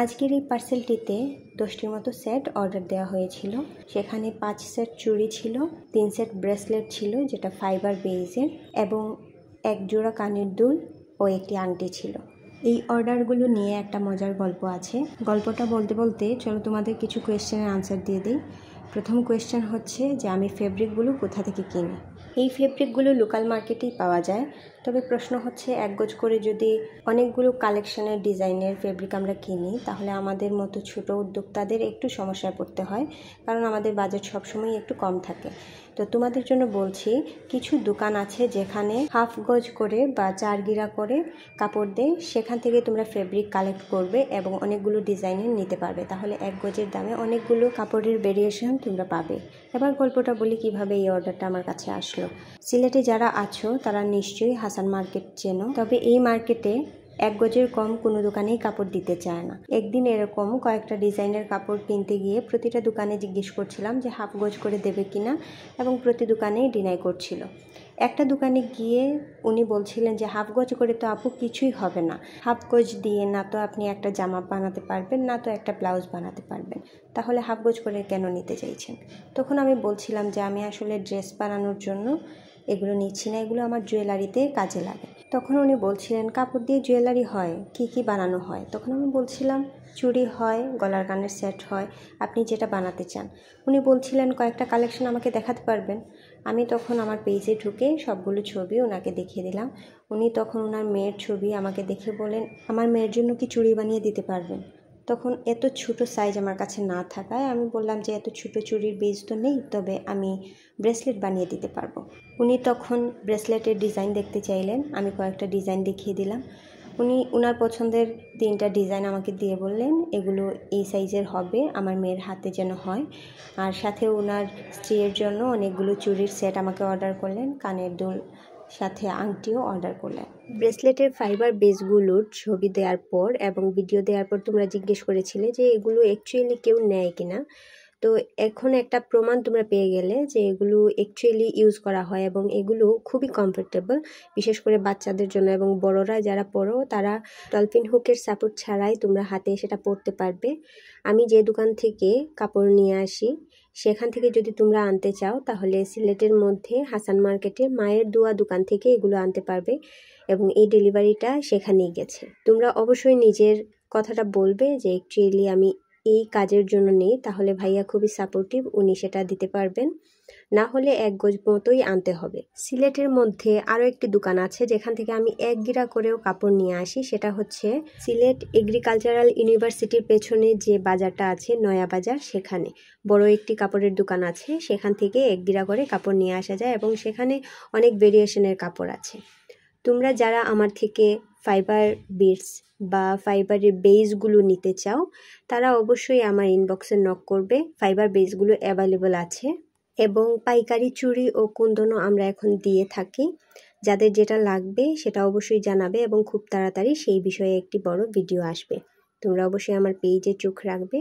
আজকের এই পার্সেলটিতে 10টির মতো সেট অর্ডার দেওয়া হয়েছিল। সেখানে 5 সেট চুড়ি ছিল, 3 সেট ব্রেসলেট ছিল যেটা ফাইবার বেইজের, এবং 1 জোড়া কানের দুল ও একটি আংটি ছিল। এই অর্ডারগুলো নিয়ে একটা মজার গল্প আছে। গল্পটা বলতে বলতে চলো তোমাদের কিছু কোয়েশ্চেনের আনসার দিয়ে দিই। প্রথম কোয়েশ্চেন হচ্ছে যে আমি ফেব্রিকগুলো কোথা থেকে কিনি। এই ফেব্রিকগুলো লোকাল মার্কেটেই পাওয়া যায়। তবে প্রশ্ন হচ্ছে এক গজ করে যদি অনেকগুলো কালেকশনের ডিজাইনের ফেব্রিক আমরা কিনি তাহলে আমাদের মতো ছোট উদ্যোক্তাদের একটু সমস্যায় পড়তে হয়, কারণ আমাদের বাজেট সবসময় একটু কম থাকে। তো তোমাদের জন্য বলছি, কিছু দোকান আছে যেখানে হাফ গজ করে বা 4 গিরা করে কাপড় দেয়, সেখান থেকে তোমরা ফেব্রিক কালেক্ট করবে এবং অনেকগুলো ডিজাইনের নিতে পারবে। তাহলে 1 গজের দামে অনেকগুলো কাপড়ের ভেরিয়েশন তোমরা পাবে। এবার গল্পটা বলি কিভাবে এই অর্ডারটা আমার কাছে আসলো। সিলেটে যারা আছো তারা নিশ্চয়ই হাসান মার্কেট চেনো। তবে এই মার্কেটে 1 গজের কম কোনো দোকানেই কাপড় দিতে চায় না। একদিন এরকম কয়েকটা ডিজাইনের কাপড় কিনতে গিয়ে প্রতিটা দোকানে জিজ্ঞেস করছিলাম যে হাফ গজ করে দেবে কিনা, এবং প্রতি দোকানেই ডিনাই করছিল। একটা দোকানে গিয়ে উনি বলছিলেন যে হাফ গজ করে তো আপু কিছুই হবে না, হাফ গজ দিয়ে না তো আপনি একটা জামা বানাতে পারবেন, না তো একটা ব্লাউজ বানাতে পারবেন, তাহলে হাফ গজ করে কেন নিতে চাইছেন? তখন আমি বলছিলাম যে আমি আসলে ড্রেস বানানোর জন্য এগুলো নিচ্ছি না, এগুলো আমার জুয়েলারিতে কাজে লাগে। তখন উনি বলছিলেন কাপড় দিয়ে জুয়েলারি হয়, কি কি বানানো হয়? তখন আমি বলছিলাম চুড়ি হয়, গলার কানের সেট হয়, আপনি যেটা বানাতে চান। উনি বলছিলেন কয়েকটা কালেকশন আমাকে দেখাতে পারবেন? আমি তখন আমার পেজে ঢুকে সবগুলো ছবি ওনাকে দেখিয়ে দিলাম। উনি তখন ওনার মেয়ের ছবি আমাকে দেখে বলেন আমার মেয়ের জন্য কি চুড়ি বানিয়ে দিতে পারবেন? তখন এত ছোট সাইজ আমার কাছে না থাকায় আমি বললাম যে এত ছোট চুড়ির বেজ তো নেই, তবে আমি ব্রেসলেট বানিয়ে দিতে পারবো। উনি তখন ব্রেসলেটের ডিজাইন দেখতে চাইলেন, আমি কয়েকটা ডিজাইন দেখিয়ে দিলাম। উনি ওনার পছন্দের 3টা ডিজাইন আমাকে দিয়ে বললেন এগুলো এই সাইজের হবে, আমার মেয়ের হাতে যেন হয়। আর সাথে ওনার স্ত্রীর জন্য অনেকগুলো চুড়ির সেট আমাকে অর্ডার করলেন, কানের দুল সাথে আংটিও অর্ডার করলেন। ব্রেসলেটের ফাইবার বেসগুলোর ছবি দেওয়ার পর এবং ভিডিও দেওয়ার পর তোমরা জিজ্ঞেস করেছিলে যে এগুলো অ্যাকচুয়ালি কেউ নেয় কিনা। তো এখন একটা প্রমাণ তোমরা পেয়ে গেলে যে এগুলো অ্যাকচুয়ালি ইউজ করা হয় এবং এগুলো খুবই কমফোর্টেবল, বিশেষ করে বাচ্চাদের জন্য, এবং বড়রা যারা পরো তারা ডলফিন হুকের সাপোর্ট ছাড়াই তোমরা হাতে সেটা পরতে পারবে। আমি যে দোকান থেকে কাপড় নিয়ে আসি সেখান থেকে যদি তোমরা আনতে চাও তাহলে সিলেটের মধ্যে হাসান মার্কেটে মায়ের দোয়া দোকান থেকে এগুলো আনতে পারবে, এবং এই ডেলিভারিটা সেখানেই গেছে। তোমরা অবশ্যই নিজের কথাটা বলবে যে অ্যাকচুয়ালি আমি এই কাজের জন্য নেই, তাহলে ভাইয়া খুবই সাপোর্টিভ, উনি সেটা দিতে পারবেন। না হলে 1 গজ মতোই আনতে হবে। সিলেটের মধ্যে আরও একটি দোকান আছে যেখান থেকে আমি 1 গিরা করেও কাপড় নিয়ে আসি, সেটা হচ্ছে সিলেট এগ্রিকালচারাল ইউনিভার্সিটির পেছনে যে বাজারটা আছে নয়া বাজার, সেখানে বড় একটি কাপড়ের দোকান আছে। সেখান থেকে 1 গিরা করে কাপড় নিয়ে আসা যায় এবং সেখানে অনেক ভেরিয়েশনের কাপড় আছে। তোমরা যারা আমার থেকে ফাইবার বিটস বা ফাইবারের বেসগুলো নিতে চাও তারা অবশ্যই আমার ইনবক্সে নক করবে। ফাইবার বেসগুলো অ্যাভেলেবল আছে এবং পাইকারি চুড়ি ও কুন্দনও আমরা এখন দিয়ে থাকি। যাদের যেটা লাগবে সেটা অবশ্যই জানাবে এবং খুব তাড়াতাড়ি সেই বিষয়ে একটি বড় ভিডিও আসবে। তোমরা অবশ্যই আমার পেজে চোখ রাখবে।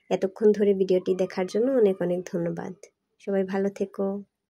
এতক্ষণ ধরে ভিডিওটি দেখার জন্য অনেক অনেক ধন্যবাদ। সবাই ভালো থেকো।